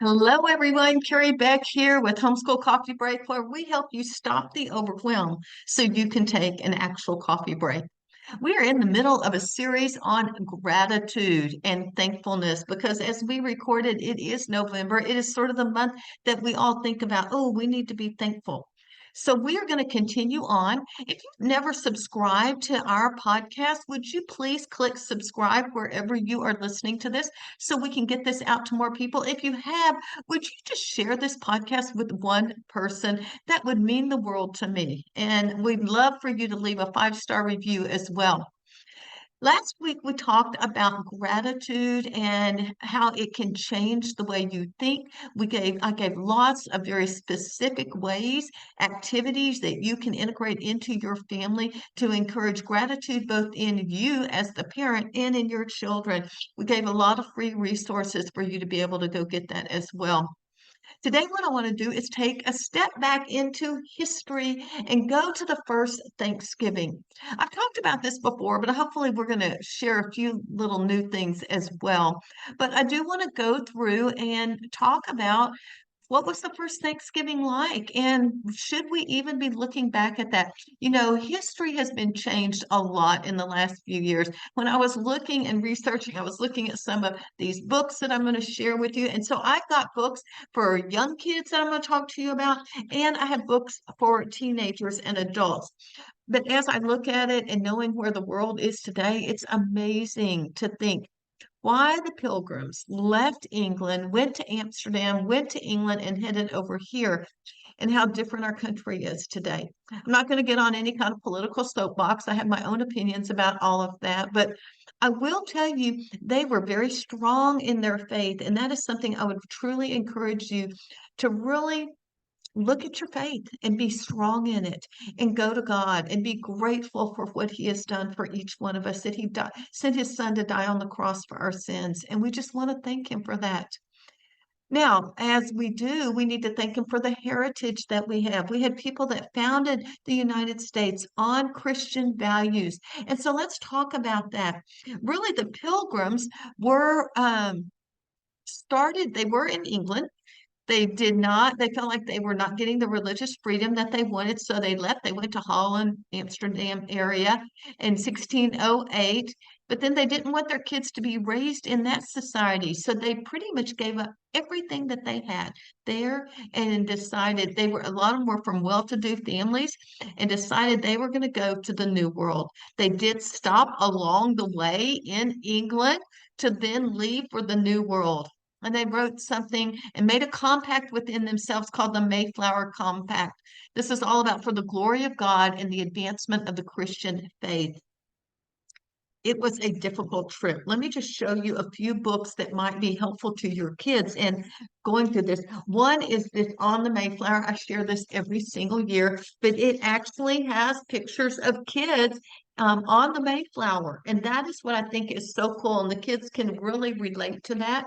Hello, everyone. Carrie Beck here with Homeschool Coffee Break, where we help you stop the overwhelm so you can take an actual coffee break. We are in the middle of a series on gratitude and thankfulness because as we recorded, it is November. It is sort of the month that we all think about, oh, we need to be thankful. So we are going to continue on. If you've never subscribed to our podcast, would you please click subscribe wherever you are listening to this so we can get this out to more people? If you have, would you just share this podcast with one person? That would mean the world to me. And we'd love for you to leave a 5-star review as well. Last week, we talked about gratitude and how it can change the way you think. I gave lots of very specific ways, activities that you can integrate into your family to encourage gratitude both in you as the parent and in your children. We gave a lot of free resources for you to be able to go get that as well. Today, what I want to do is take a step back into history and go to the first Thanksgiving. I've talked about this before, but hopefully we're going to share a few little new things as well. But I do want to go through and talk about what was the first Thanksgiving like? And should we even be looking back at that? You know, history has been changed a lot in the last few years. When I was looking and researching, I was looking at some of these books that I'm going to share with you. And so I've got books for young kids that I'm going to talk to you about, and I have books for teenagers and adults. But as I look at it and knowing where the world is today, it's amazing to think why the Pilgrims left England, went to Amsterdam, went to England, and headed over here, and how different our country is today. I'm not going to get on any kind of political soapbox. I have my own opinions about all of that, but I will tell you they were very strong in their faith, and that is something I would truly encourage you to really look at your faith and be strong in it and go to God and be grateful for what he has done for each one of us, that he sent his son to die on the cross for our sins. And we just want to thank him for that. Now, as we do, we need to thank him for the heritage that we have. We had people that founded the United States on Christian values. And so let's talk about that. Really, the Pilgrims were they were in England. They felt like they were not getting the religious freedom that they wanted, so they left. They went to Holland, Amsterdam area in 1608, but then they didn't want their kids to be raised in that society, so they pretty much gave up everything that they had there and decided a lot of them were from well-to-do families and decided they were going to go to the New World. They did stop along the way in England to then leave for the New World. And they wrote something and made a compact within themselves called the Mayflower Compact. This is all about for the glory of God and the advancement of the Christian faith. It was a difficult trip. Let me just show you a few books that might be helpful to your kids in going through this. One is this On the Mayflower. I share this every single year, but it actually has pictures of kids on the Mayflower. And that is what I think is so cool. And the kids can really relate to that.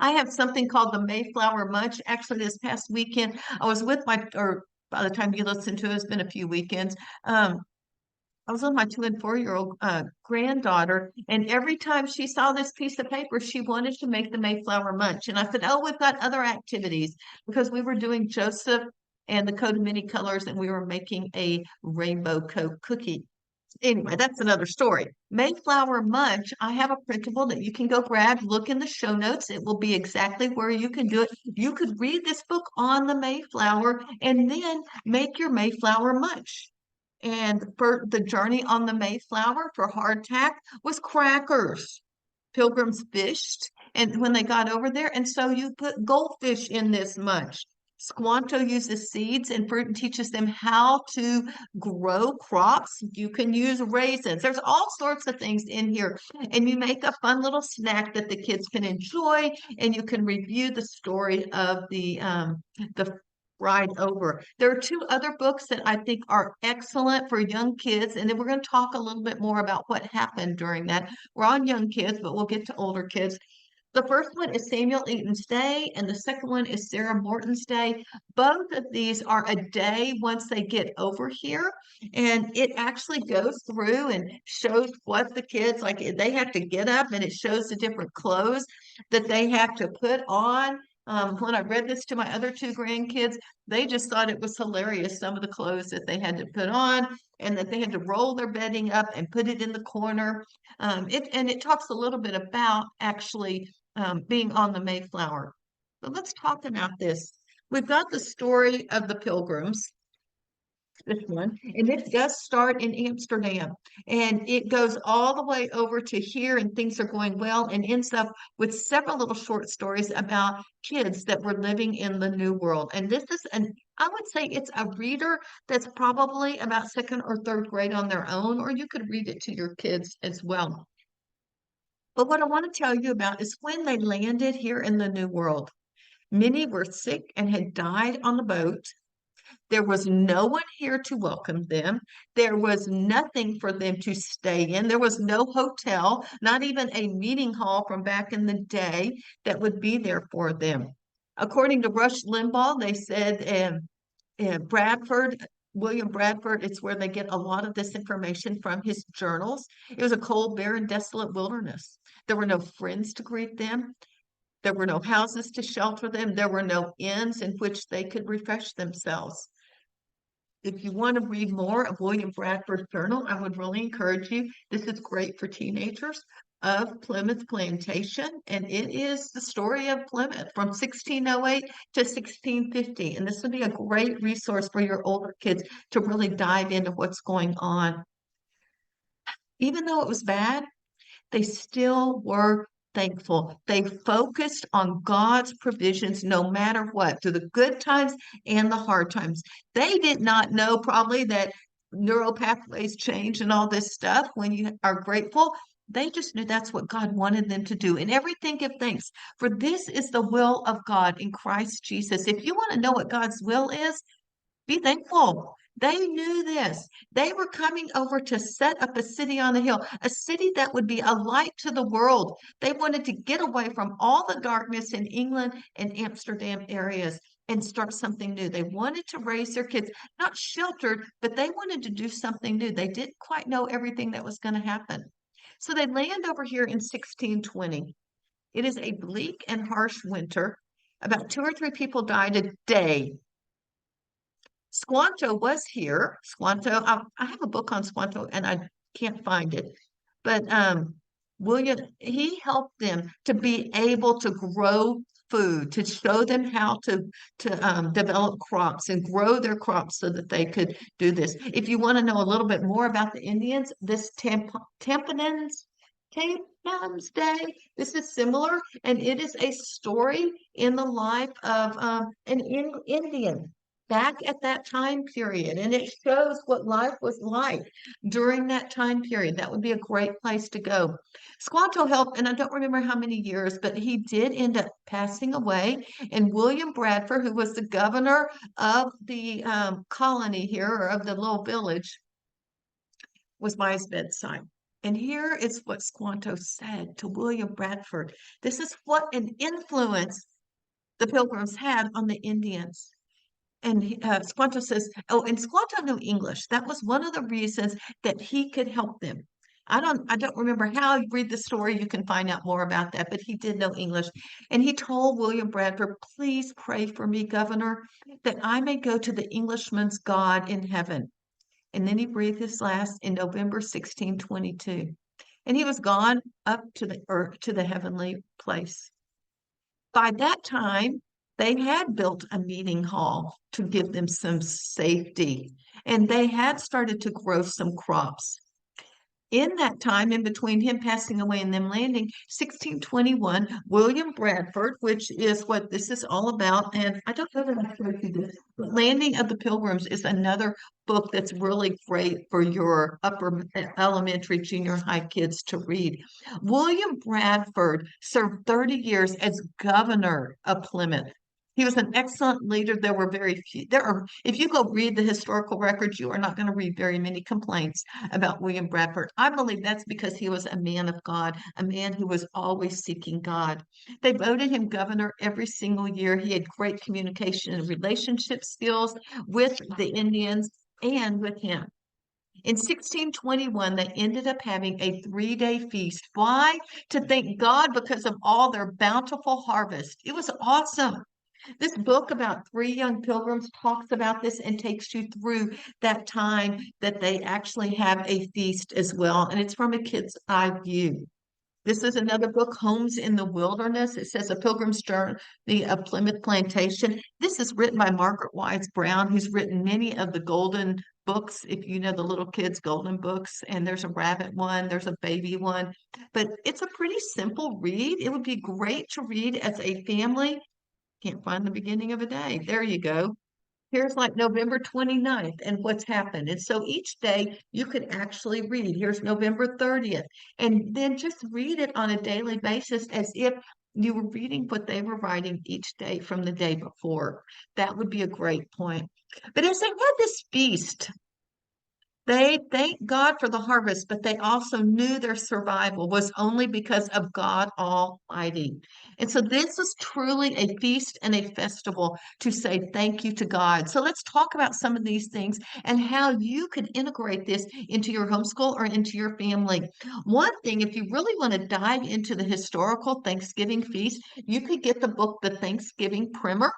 I have something called the Mayflower Munch. Actually, this past weekend, I was with or by the time you listen to it, it's been a few weekends. I was with my 2 and 4-year-old granddaughter, and every time she saw this piece of paper, she wanted to make the Mayflower Munch. And I said, "Oh, we've got other activities," because we were doing Joseph and the Coat of Many Colors, and we were making a rainbow coat cookie. Anyway, that's another story. Mayflower Munch, I have a printable that you can go grab. Look in the show notes. It will be exactly where you can do it. You could read this book on the Mayflower and then make your Mayflower Munch. And for the journey on the Mayflower for hardtack was crackers. Pilgrims fished, and when they got over there, and so you put goldfish in this munch. Squanto uses seeds and fruit and teaches them how to grow crops. You can use raisins. There's all sorts of things in here. And you make a fun little snack that the kids can enjoy, and you can review the story of the ride over. There are 2 other books that I think are excellent for young kids, and then we're going to talk a little bit more about what happened during that. We're on young kids, but we'll get to older kids. The first one is Samuel Eaton's Day, and the second one is Sarah Morton's Day. Both of these are a day once they get over here, and it actually goes through and shows what the kids like. They have to get up, and it shows the different clothes that they have to put on When I read this to my other two grandkids, they just thought it was hilarious, some of the clothes that they had to put on and that they had to roll their bedding up and put it in the corner. It talks a little bit about actually being on the Mayflower. But let's talk about this. We've got the story of the Pilgrims, this one, and it does start in Amsterdam, and it goes all the way over to here, and things are going well, and ends up with several little short stories about kids that were living in the New World. And this is an I would say it's a reader that's probably about second or third grade on their own, or you could read it to your kids as well. But what I want to tell you about is when they landed here in the New World, many were sick and had died on the boat. There was no one here to welcome them. There was nothing for them to stay in. There was no hotel, not even a meeting hall from back in the day that would be there for them. According to Rush Limbaugh, they said Bradford, William Bradford, it's where they get a lot of this information from his journals. It was a cold, barren, desolate wilderness. There were no friends to greet them. There were no houses to shelter them. There were no inns in which they could refresh themselves. If you want to read more of William Bradford's journal, I would really encourage you. This is great for teenagers of Plymouth Plantation, and it is the story of Plymouth from 1608 to 1650. And this would be a great resource for your older kids to really dive into what's going on. Even though it was bad, they still were thankful. They focused on God's provisions no matter what, through the good times and the hard times. They did not know probably that neural pathways change and all this stuff when you are grateful. They just knew that's what God wanted them to do. And everything give thanks, for this is the will of God in Christ Jesus. If you want to know what God's will is, be thankful. They knew this. They were coming over to set up a city on the hill, a city that would be a light to the world. They wanted to get away from all the darkness in England and Amsterdam areas and start something new. They wanted to raise their kids, not sheltered, but they wanted to do something new. They didn't quite know everything that was going to happen. So they land over here in 1620. It is a bleak and harsh winter. About two or three people died a day. Squanto was here. Squanto, I have a book on Squanto and I can't find it. But William, he helped them to be able to grow food, to show them how to develop crops and grow their crops so that they could do this. If you want to know a little bit more about the Indians, this Tampons Day, this is similar, and it is a story in the life of an Indian back at that time period, and it shows what life was like during that time period. That would be a great place to go. Squanto helped, and I don't remember how many years, but he did end up passing away. And William Bradford, who was the governor of the colony here, or of the little village, was by his bedside. And here is what Squanto said to William Bradford. This is what an influence the Pilgrims had on the Indians. And Squanto says, oh, and Squanto knew English. That was one of the reasons that he could help them. I don't remember how you read the story. You can find out more about that, but he did know English. And he told William Bradford, please pray for me, Governor, that I may go to the Englishman's God in heaven. And then he breathed his last in November 1622. And he was gone up to the earth, to the heavenly place. By that time, they had built a meeting hall to give them some safety, and they had started to grow some crops. In that time, in between him passing away and them landing, 1621, William Bradford, which is what this is all about, and I don't know that I showed you this, but Landing of the Pilgrims is another book that's really great for your upper elementary, junior high kids to read. William Bradford served 30 years as governor of Plymouth. He was an excellent leader. There were very few, if you go read the historical records, you are not going to read very many complaints about William Bradford. I believe that's because he was a man of God, a man who was always seeking God. They voted him governor every single year. He had great communication and relationship skills with the Indians and with him. In 1621, they ended up having a 3-day feast. Why? To thank God because of all their bountiful harvest. It was awesome. This book about three young pilgrims talks about this and takes you through that time that they actually have a feast as well. And it's from a kid's eye view. This is another book, Homes in the Wilderness. It says A Pilgrim's Journey of Plymouth Plantation. This is written by Margaret Wise Brown, who's written many of the golden books, if you know the little kids' golden books. And there's a rabbit one, there's a baby one. But it's a pretty simple read. It would be great to read as a family. Can't find the beginning of a day. There you go. Here's like November 29th and what's happened. And so each day you could actually read. Here's November 30th. And then just read it on a daily basis as if you were reading what they were writing each day from the day before. That would be a great point. But as they had this feast, they thanked God for the harvest, but they also knew their survival was only because of God Almighty. And so this was truly a feast and a festival to say thank you to God. So let's talk about some of these things and how you could integrate this into your homeschool or into your family. One thing, if you really want to dive into the historical Thanksgiving feast, you could get the book, The Thanksgiving Primer.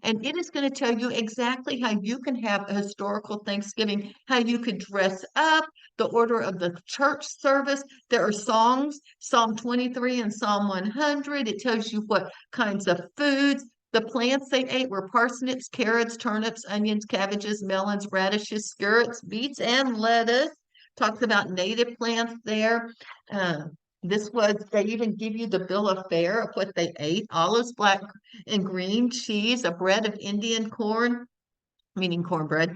And it is going to tell you exactly how you can have a historical Thanksgiving, how you could dress up, the order of the church service. There are songs, Psalm 23 and Psalm 100. It tells you what kinds of foods. The plants they ate were parsnips, carrots, turnips, onions, cabbages, melons, radishes, carrots, beets, and lettuce. Talks about native plants there. This was, they even give you the bill of fare of what they ate: olives, black and green cheese, a bread of Indian corn, meaning cornbread,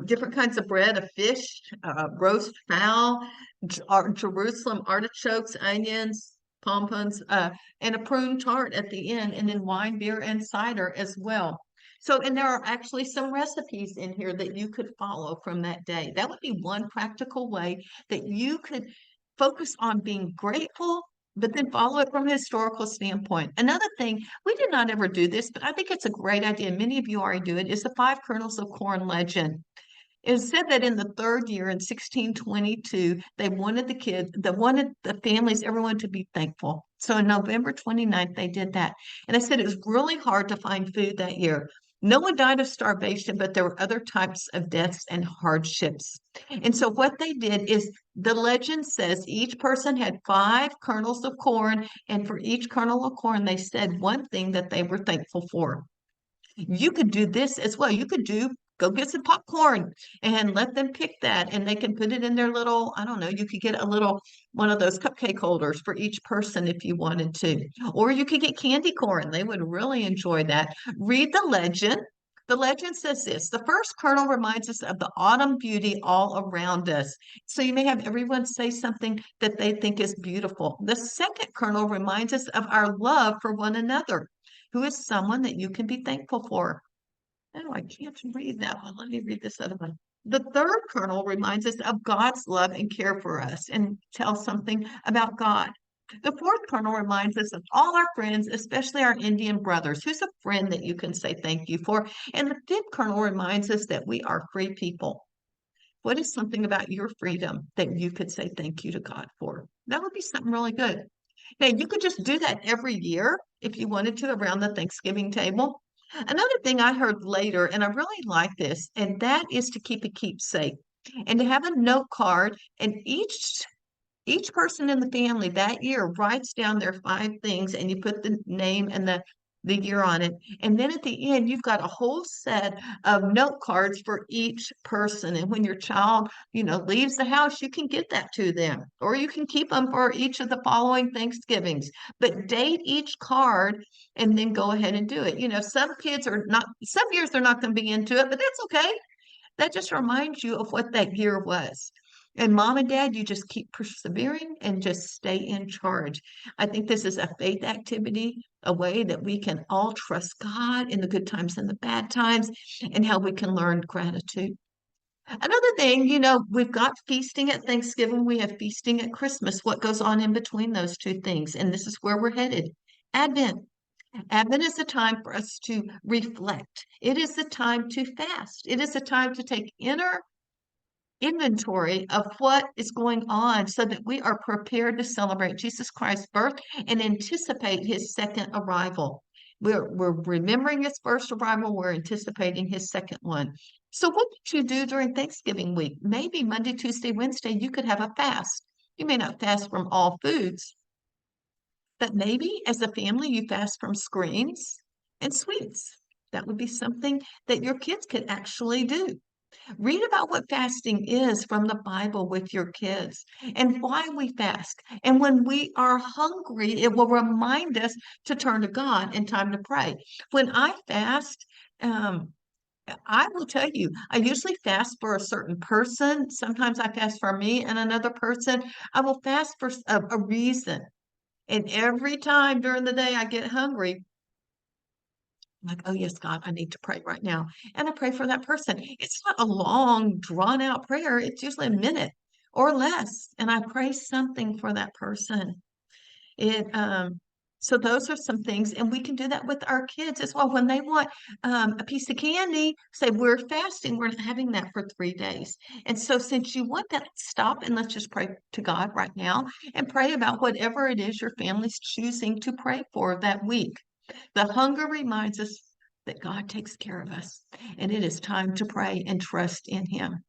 different kinds of bread, a fish, roast fowl, Jerusalem artichokes, onions, pompons, and a prune tart at the end, and then wine, beer, and cider as well. So, and there are actually some recipes in here that you could follow from that day. That would be one practical way that you could focus on being grateful, but then follow it from a historical standpoint. Another thing, we did not ever do this, but I think it's a great idea. Many of you already do it, is the five kernels of corn legend. It said that in the third year in 1622, they wanted they wanted the families, everyone to be thankful. So on November 29th, they did that. And they said it was really hard to find food that year. No one died of starvation, but there were other types of deaths and hardships. And so what they did is the legend says each person had five kernels of corn, and for each kernel of corn, they said one thing that they were thankful for. You could do this as well. You could go get some popcorn and let them pick that, and they can put it in their little, I don't know, you could get a little one of those cupcake holders for each person if you wanted to. Or you could get candy corn. They would really enjoy that. Read the legend. The legend says this: the first kernel reminds us of the autumn beauty all around us. So you may have everyone say something that they think is beautiful. The second kernel reminds us of our love for one another, who is someone that you can be thankful for. Oh, I can't read that one. Let me read this other one. The third kernel reminds us of God's love and care for us and tells something about God. The fourth kernel reminds us of all our friends, especially our Indian brothers. Who's a friend that you can say thank you for? And the fifth kernel reminds us that we are free people. What is something about your freedom that you could say thank you to God for? That would be something really good. Now, you could just do that every year if you wanted to around the Thanksgiving table. Another thing I heard later, and I really like this, and that is to keep a keepsake and to have a note card, and each person in the family that year writes down their five things, and you put the name and the year on it. And then at the end, you've got a whole set of note cards for each person. And when your child, leaves the house, you can get that to them, or you can keep them for each of the following Thanksgivings. But date each card and then go ahead and do it. Some kids are not, some years they're not going to be into it, but that's okay. That just reminds you of what that year was. And mom and dad, you just keep persevering and just stay in charge. I think this is a faith activity, a way that we can all trust God in the good times and the bad times, and how we can learn gratitude. Another thing, we've got feasting at Thanksgiving, we have feasting at Christmas. What goes on in between those two things? And this is where we're headed. Advent. Advent is a time for us to reflect. It is the time to fast. It is a time to take inner inventory of what is going on so that we are prepared to celebrate Jesus Christ's birth and anticipate his second arrival. We're remembering his first arrival, we're anticipating his second one. So, what did you do during Thanksgiving week? Maybe Monday, Tuesday, Wednesday, you could have a fast. You may not fast from all foods, but maybe as a family, you fast from screens and sweets. That would be something that your kids could actually do. Read about what fasting is from the Bible with your kids and why we fast. And when we are hungry, it will remind us to turn to God and time to pray. When I fast, um, I will tell you, I usually fast for a certain person. Sometimes I fast for me and another person. I will fast for a reason. And every time during the day I get hungry, I'm like, oh, yes, God, I need to pray right now. And I pray for that person. It's not a long, drawn out prayer. It's usually a minute or less. And I pray something for that person. It, so those are some things, and we can do that with our kids as well. When they want a piece of candy, say we're fasting, we're not having that for 3 days. And so since you want that, stop and let's just pray to God right now and pray about whatever it is your family's choosing to pray for that week. The hunger reminds us that God takes care of us, and it is time to pray and trust in Him.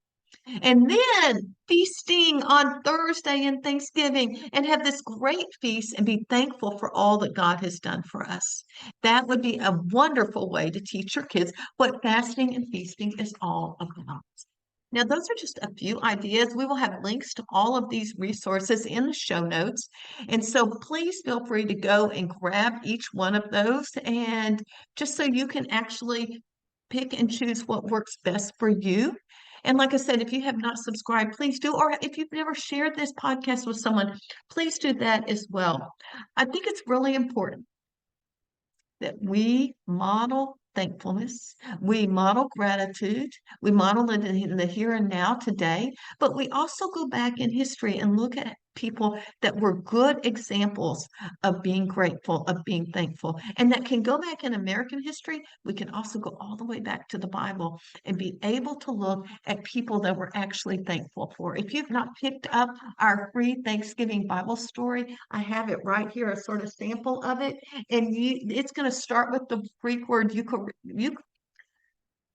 And then feasting on Thursday and Thanksgiving and have this great feast and be thankful for all that God has done for us. That would be a wonderful way to teach your kids what fasting and feasting is all about. Now, those are just a few ideas. We will have links to all of these resources in the show notes. And so please feel free to go and grab each one of those and just so you can actually pick and choose what works best for you. And like I said, if you have not subscribed, please do. Or if you've never shared this podcast with someone, please do that as well. I think it's really important that we model thankfulness, we model gratitude, we model it in the here and now today, but we also go back in history and look at people that were good examples of being grateful, of being thankful. And that can go back in American history. We can also go all the way back to the Bible and be able to look at people that we're actually thankful for. If you've not picked up our free Thanksgiving Bible story, I have it right here, a sort of sample of it. And it's going to start with the Greek word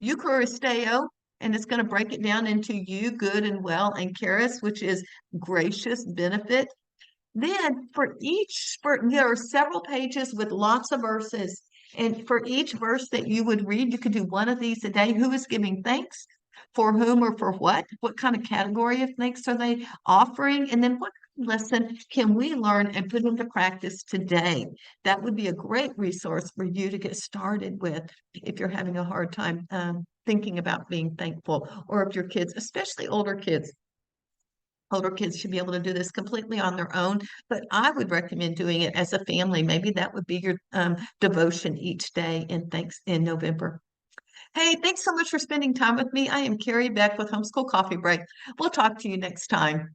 Eucharisteo, and it's going to break it down into you, good and well, and charis, which is gracious benefit. Then there are several pages with lots of verses. And for each verse that you would read, you could do one of these a day. Who is giving thanks? For whom or for what? What kind of category of thanks are they offering? And then what lesson can we learn and put into practice today? That would be a great resource for you to get started with if you're having a hard time thinking about being thankful, or if your kids, especially older kids should be able to do this completely on their own, but I would recommend doing it as a family. Maybe that would be your devotion each day in November. Hey, thanks so much for spending time with me. I am Carrie Beck with Homeschool Coffee Break. We'll talk to you next time.